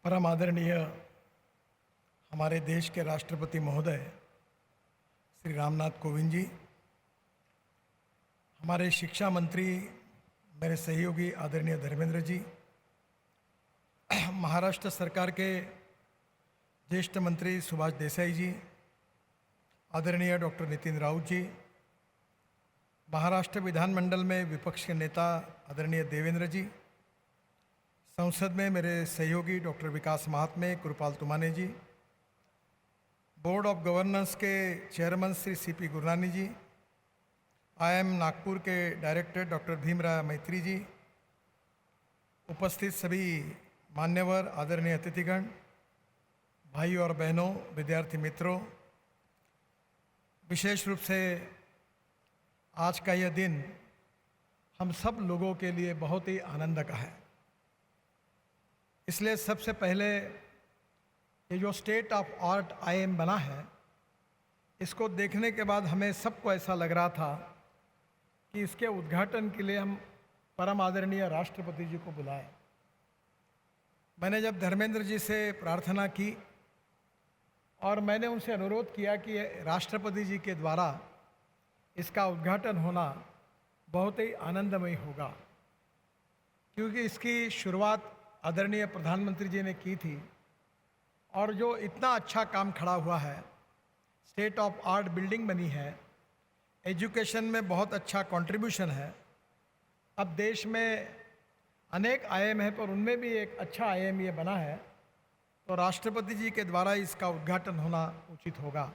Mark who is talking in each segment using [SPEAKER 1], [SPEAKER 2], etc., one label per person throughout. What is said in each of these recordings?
[SPEAKER 1] परम आदरणीय हमारे देश के राष्ट्रपति महोदय श्री रामनाथ कोविंद जी, हमारे शिक्षा मंत्री मेरे सहयोगी आदरणीय धर्मेंद्र जी, महाराष्ट्र सरकार के ज्येष्ठ मंत्री सुभाष देसाई जी, आदरणीय डॉक्टर नितिन राउत जी, महाराष्ट्र विधानमंडल में विपक्ष के नेता आदरणीय देवेंद्र जी, संसद में मेरे सहयोगी doctor Vikas Mahatme, Kripal Tumane ji, board of governance के चेयरमैन श्री सीपी गुरनानी जी, आईएम नागपुर के डायरेक्टर डॉक्टर भीमराव मैत्री जी, उपस्थित सभी मान्यवर आदरणीय अतिथिगण, भाई और बहनों, विद्यार्थी मित्रों, विशेष रूप से आज का यह दिन हम सब लोगों के लिए बहुत ही आनंद का है। इसलिए सबसे पहले ये जो स्टेट ऑफ आर्ट आईएम बना है, इसको देखने के बाद हमें सबको ऐसा लग रहा था कि इसके उद्घाटन के लिए हम परम आदरणीय राष्ट्रपति जी को बुलाएं। मैंने जब धर्मेंद्र जी से प्रार्थना की और मैंने उनसे अनुरोध किया कि राष्ट्रपति जी के द्वारा इसका उद्घाटन होना बहुत ही आनंदमय होगा, क्योंकि इसकी शुरुआत आदरणीय प्रधानमंत्री जी ने की थी और जो इतना अच्छा काम खड़ा हुआ है, स्टेट ऑफ आर्ट बिल्डिंग बनी है, एजुकेशन में बहुत अच्छा कंट्रीब्यूशन है। अब देश में अनेक आईएम है, पर उनमें भी एक अच्छा आईएम ये बना है, तो राष्ट्रपति जी के द्वारा इसका उद्घाटन होना उचित होगा।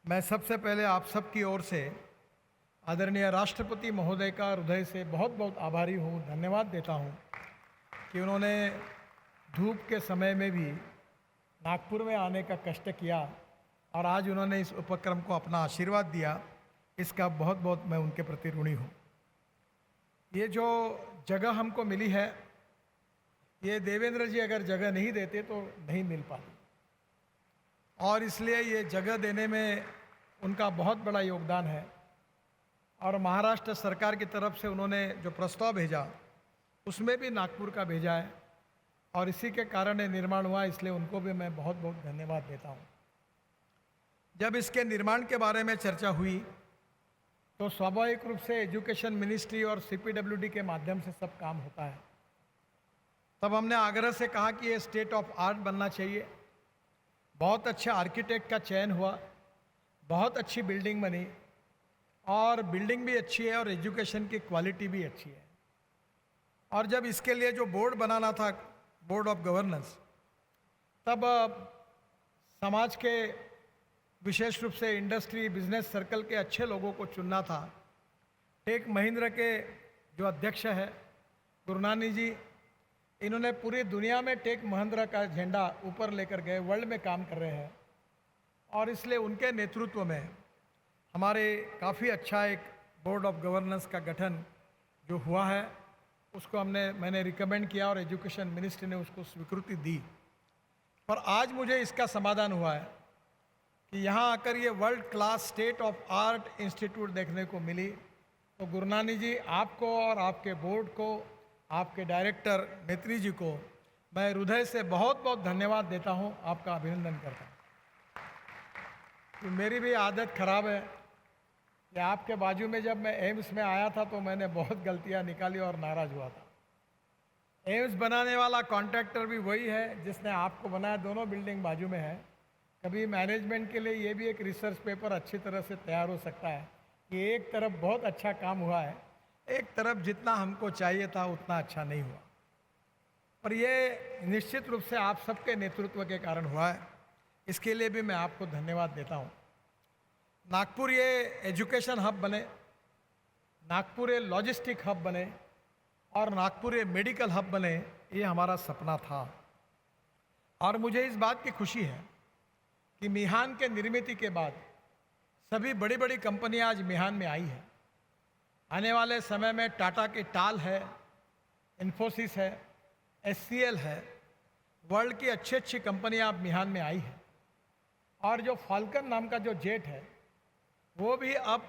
[SPEAKER 1] मैं सबसे पहले आप सबकी ओर से आदरणीय राष्ट्रपति महोदय का हृदय से बहुत बहुत आभारी हूँ, धन्यवाद देता हूँ कि उन्होंने धूप के समय में भी नागपुर में आने का कष्ट किया और आज उन्होंने इस उपक्रम को अपना आशीर्वाद दिया। इसका बहुत बहुत मैं उनके प्रति ऋणी हूँ। ये जो जगह हमको मिली है, ये देवेंद्र जी अगर जगह नहीं देते तो नहीं मिल पाती, और इसलिए ये जगह देने में उनका बहुत बड़ा योगदान है। और महाराष्ट्र सरकार की तरफ से उन्होंने जो प्रस्ताव भेजा उसमें भी नागपुर का भेजा है और इसी के कारण ये निर्माण हुआ, इसलिए उनको भी मैं बहुत बहुत धन्यवाद देता हूँ। जब इसके निर्माण के बारे में चर्चा हुई तो स्वाभाविक रूप से एजुकेशन मिनिस्ट्री और सीपीडब्ल्यूडी के माध्यम से सब काम होता है। तब हमने आग्रह से कहा कि ये स्टेट ऑफ आर्ट बनना चाहिए। बहुत अच्छे आर्किटेक्ट का चयन हुआ, बहुत अच्छी बिल्डिंग बनी और बिल्डिंग भी अच्छी है और एजुकेशन की क्वालिटी भी अच्छी है। और जब इसके लिए जो बोर्ड बनाना था, बोर्ड ऑफ गवर्नेंस, तब समाज के विशेष रूप से इंडस्ट्री बिजनेस सर्कल के अच्छे लोगों को चुनना था। टेक महिंद्रा के जो अध्यक्ष है गुरनानी जी, इन्होंने पूरी दुनिया में टेक महिंद्रा का झंडा ऊपर लेकर गए, वर्ल्ड में काम कर रहे हैं और इसलिए उनके नेतृत्व में हमारे काफ़ी अच्छा एक बोर्ड ऑफ गवर्नेंस का गठन जो हुआ है, उसको मैंने रिकमेंड किया और एजुकेशन मिनिस्ट्री ने उसको स्वीकृति दी। पर आज मुझे इसका समाधान हुआ है कि यहाँ आकर ये world class state of art institute देखने को मिली। तो गुरनानी जी, आपको और आपके बोर्ड को, आपके डायरेक्टर मैत्री जी को मैं हृदय से बहुत बहुत धन्यवाद देता हूँ, आपका अभिनंदन करता हूँ। तो मेरी भी आदत खराब है कि आपके बाजू में जब मैं एम्स में आया था तो मैंने बहुत गलतियां निकाली और नाराज़ हुआ था। एम्स बनाने वाला कॉन्ट्रैक्टर भी वही है जिसने आपको बनाया, दोनों बिल्डिंग बाजू में है। कभी मैनेजमेंट के लिए ये भी एक रिसर्च पेपर अच्छी तरह से तैयार हो सकता है कि एक तरफ बहुत अच्छा काम हुआ है, एक तरफ जितना हमको चाहिए था उतना अच्छा नहीं हुआ। पर ये निश्चित रूप से आप सबके नेतृत्व के कारण हुआ है, इसके लिए भी मैं आपको धन्यवाद देता हूँ। नागपुर ये एजुकेशन हब बने, नागपुर ये लॉजिस्टिक हब बने और नागपुर ये मेडिकल हब बने, ये हमारा सपना था। और मुझे इस बात की खुशी है कि मिहान के निर्मित के बाद सभी बड़ी बड़ी कंपनियां आज मिहान में आई है। आने वाले समय में टाटा की टाल है, इन्फोसिस है, एचसीएल है, वर्ल्ड की अच्छी अच्छी कंपनियां अब मिहान में आई है। और जो फाल्कन नाम का जो जेट है वो भी अब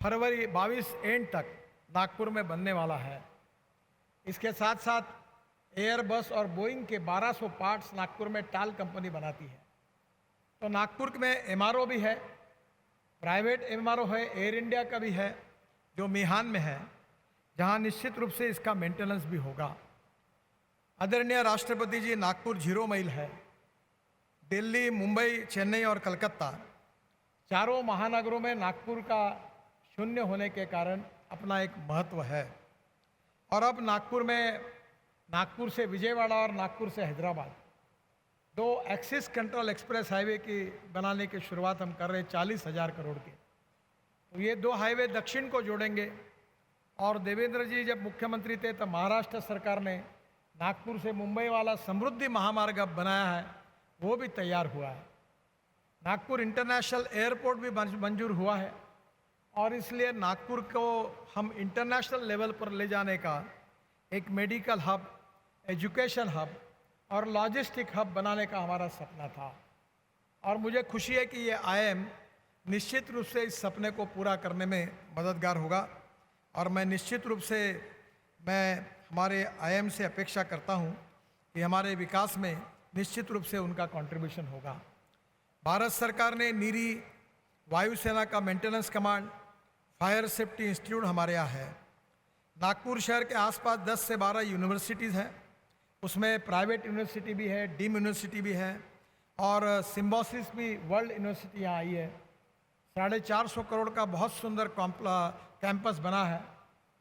[SPEAKER 1] फरवरी 22 एंड तक नागपुर में बनने वाला है। इसके साथ साथ एयरबस और बोइंग के 1200 पार्ट्स नागपुर में टाल कंपनी बनाती है। तो नागपुर में एमआरओ भी है, प्राइवेट एमआरओ है, एयर इंडिया का भी है जो मिहान में है, जहां निश्चित रूप से इसका मेंटेनेंस भी होगा। आदरणीय राष्ट्रपति जी, नागपुर 0 माइल है। दिल्ली, मुंबई, चेन्नई और कलकत्ता चारों महानगरों में नागपुर का शून्य होने के कारण अपना एक महत्व है। और अब नागपुर से विजयवाड़ा और नागपुर से Hyderabad 2 axis control express highway की बनाने की शुरुआत हम कर रहे हैं 40,000 करोड़ के। तो ये 2 हाईवे दक्षिण को जोड़ेंगे। और देवेंद्र जी जब मुख्यमंत्री थे तब महाराष्ट्र सरकार ने नागपुर से मुंबई वाला समृद्धि महामार्ग अब बनाया है, वो भी तैयार हुआ है। नागपुर इंटरनेशनल एयरपोर्ट भी मंजूर हुआ है और इसलिए नागपुर को हम इंटरनेशनल लेवल पर ले जाने का एक मेडिकल हब, एजुकेशन हब और लॉजिस्टिक हब बनाने का हमारा सपना था। और मुझे खुशी है कि ये आईआईएम निश्चित रूप से इस सपने को पूरा करने में मददगार होगा। और मैं निश्चित रूप से हमारे आईआईएम से अपेक्षा करता हूँ कि हमारे विकास में निश्चित रूप से उनका कंट्रीब्यूशन होगा। भारत सरकार ने नीरी वायुसेना का maintenance command, fire safety institute हमारे यहाँ है। नागपुर शहर के आसपास 10 से 12 यूनिवर्सिटीज़ हैं, उसमें प्राइवेट यूनिवर्सिटी भी है, डीम यूनिवर्सिटी भी है और सिम्बोसिस भी वर्ल्ड यूनिवर्सिटी यहाँ आई है। 450 करोड़ का बहुत सुंदर कैंपस बना है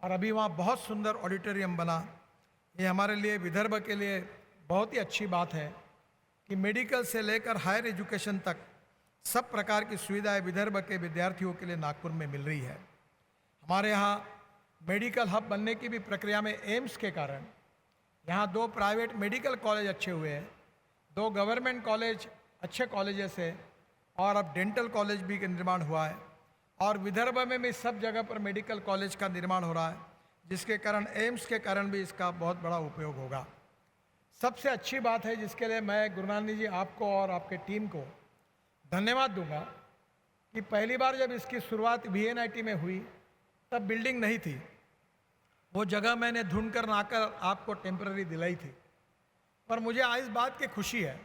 [SPEAKER 1] और अभी वहाँ बहुत सुंदर ऑडिटोरियम बना। ये हमारे लिए, विदर्भ के लिए बहुत ही अच्छी बात है कि मेडिकल से लेकर हायर एजुकेशन तक सब प्रकार की सुविधाएं विदर्भ के विद्यार्थियों के लिए नागपुर में मिल रही है। हमारे यहाँ मेडिकल हब बनने की भी प्रक्रिया में एम्स के कारण यहाँ 2 प्राइवेट मेडिकल कॉलेज अच्छे हुए हैं, 2 गवर्नमेंट कॉलेज अच्छे कॉलेजेस है और अब डेंटल कॉलेज भी का निर्माण हुआ है। और विदर्भ में भी सब जगह पर मेडिकल कॉलेज का निर्माण हो रहा है, जिसके कारण एम्स के कारण भी इसका बहुत बड़ा उपयोग होगा। सबसे अच्छी बात है जिसके लिए मैं गुरुनानी जी आपको और आपके टीम को धन्यवाद दूंगा कि पहली बार जब इसकी शुरुआत VNIT में हुई तब बिल्डिंग नहीं थी। वो जगह मैंने ढूंढ कर लाकर आपको टेम्पररी दिलाई थी। पर मुझे आज इस बात की खुशी है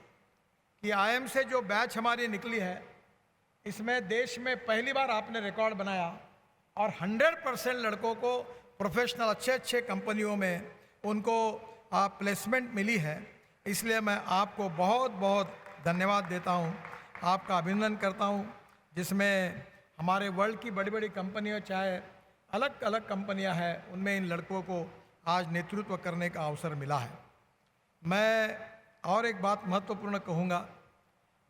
[SPEAKER 1] कि आईआईएम से जो बैच हमारी निकली है, इसमें देश में पहली बार आपने रिकॉर्ड बनाया और 100% लड़कों को प्रोफेशनल अच्छे कंपनियों में उनको प्लेसमेंट मिली है। इसलिए मैं आपको बहुत बहुत धन्यवाद देता हूँ, आपका अभिनंदन करता हूँ, जिसमें हमारे वर्ल्ड की बड़ी बड़ी कंपनियाँ, चाहे अलग अलग कंपनियाँ हैं, उनमें इन लड़कों को आज नेतृत्व करने का अवसर मिला है। मैं और एक बात महत्वपूर्ण कहूँगा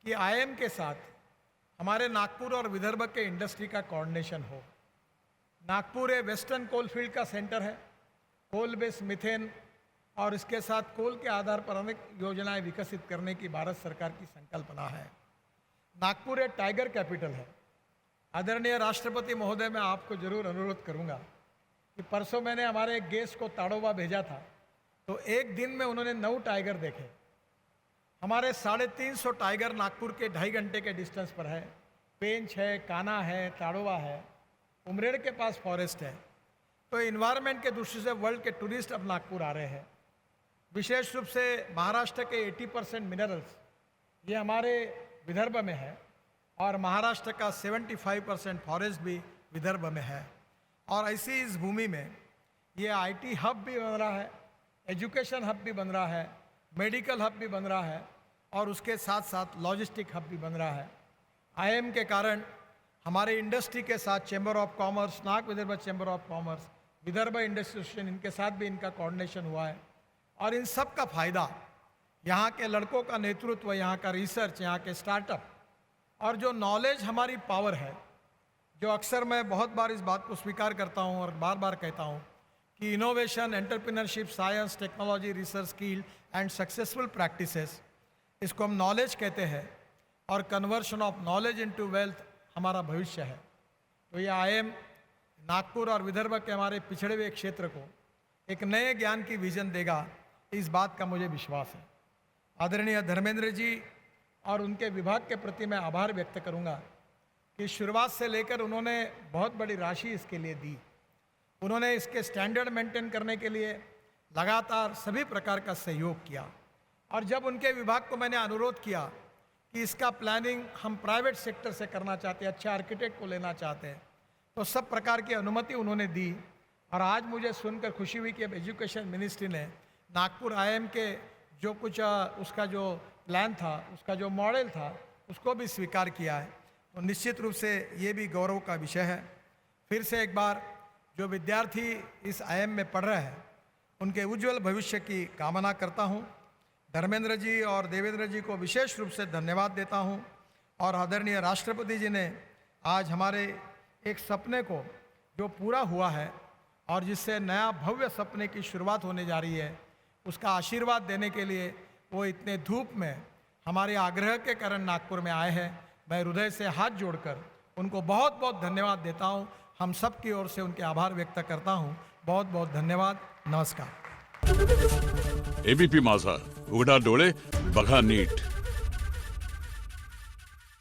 [SPEAKER 1] कि आईआईएम के साथ हमारे नागपुर और विदर्भ के इंडस्ट्री का कोऑर्डिनेशन हो। नागपुर एक वेस्टर्न कोल फील्ड का सेंटर है, कोल बेस्ड मिथेन और इसके साथ कोल के आधार पर अनेक योजनाएं विकसित करने की भारत सरकार की संकल्पना है। नागपुर एक टाइगर कैपिटल है। आदरणीय राष्ट्रपति महोदय, मैं आपको जरूर अनुरोध करूंगा कि परसों मैंने हमारे एक गेस्ट को ताड़ोबा भेजा था, तो एक दिन में उन्होंने 9 टाइगर देखे। हमारे 350 टाइगर नागपुर के 2.5 घंटे के डिस्टेंस पर है। पेंच है, काना है, ताड़ोबा है, उमरेड के पास फॉरेस्ट है। तो इन्वायरमेंट के दृष्टि से वर्ल्ड के टूरिस्ट अब नागपुर आ रहे हैं। विशेष रूप से महाराष्ट्र के 80% मिनरल्स ये हमारे विदर्भ में है और महाराष्ट्र का 75% फॉरेस्ट भी विदर्भ में है। और ऐसी इस भूमि में ये IT हब भी बन रहा है, एजुकेशन हब भी बन रहा है, मेडिकल हब भी बन रहा है और उसके साथ साथ लॉजिस्टिक हब भी बन रहा है। आईआईएम के कारण हमारे इंडस्ट्री के साथ chamber of commerce, Nag Vidarbha chamber of commerce, Vidarbha industry association, इनके साथ भी इनका कोऑर्डिनेशन हुआ है। और इन सब का फायदा यहाँ के लड़कों का नेतृत्व, यहाँ का रिसर्च, यहाँ के स्टार्टअप और जो नॉलेज हमारी पावर है, जो अक्सर मैं बहुत बार इस बात को स्वीकार करता हूँ और बार बार कहता हूँ कि innovation, entrepreneurship, science, technology, research, skill and successful practices, इसको हम नॉलेज कहते हैं और conversion of knowledge into wealth हमारा भविष्य है। तो ये आईआईएम नागपुर और विदर्भ के हमारे पिछड़े हुए क्षेत्र को एक नए ज्ञान की विजन देगा, इस बात का मुझे विश्वास है। आदरणीय धर्मेंद्र जी और उनके विभाग के प्रति मैं आभार व्यक्त करूंगा कि शुरुआत से लेकर उन्होंने बहुत बड़ी राशि इसके लिए दी। उन्होंने इसके स्टैंडर्ड मेंटेन करने के लिए लगातार सभी प्रकार का सहयोग किया। और जब उनके विभाग को मैंने अनुरोध किया कि इसका प्लानिंग हम प्राइवेट सेक्टर से करना चाहते हैं, अच्छे आर्किटेक्ट को लेना चाहते हैं, तो सब प्रकार की अनुमति उन्होंने दी। और आज मुझे सुनकर खुशी हुई कि अब एजुकेशन मिनिस्ट्री ने नागपुर आईआईएम के जो कुछ उसका जो प्लान था, उसका जो मॉडल था, उसको भी स्वीकार किया है। तो निश्चित रूप से ये भी गौरव का विषय है। फिर से एक बार जो विद्यार्थी इस आईआईएम में पढ़ रहे हैं, उनके उज्जवल भविष्य की कामना करता हूँ। धर्मेंद्र जी और देवेंद्र जी को विशेष रूप से धन्यवाद देता हूँ। और आदरणीय राष्ट्रपति जी ने आज हमारे एक सपने को जो पूरा हुआ है और जिससे नया भव्य सपने की शुरुआत होने जा रही है, उसका आशीर्वाद देने के लिए वो इतने धूप में हमारे आग्रह के कारण नागपुर में आए हैं। मैं हृदय से हाथ जोड़कर उनको बहुत बहुत धन्यवाद देता हूँ। हम सब की ओर से उनके आभार व्यक्त करता हूँ। बहुत बहुत धन्यवाद। नमस्कार।
[SPEAKER 2] एबीपी माझा, उघडा डोळे बघा नीट।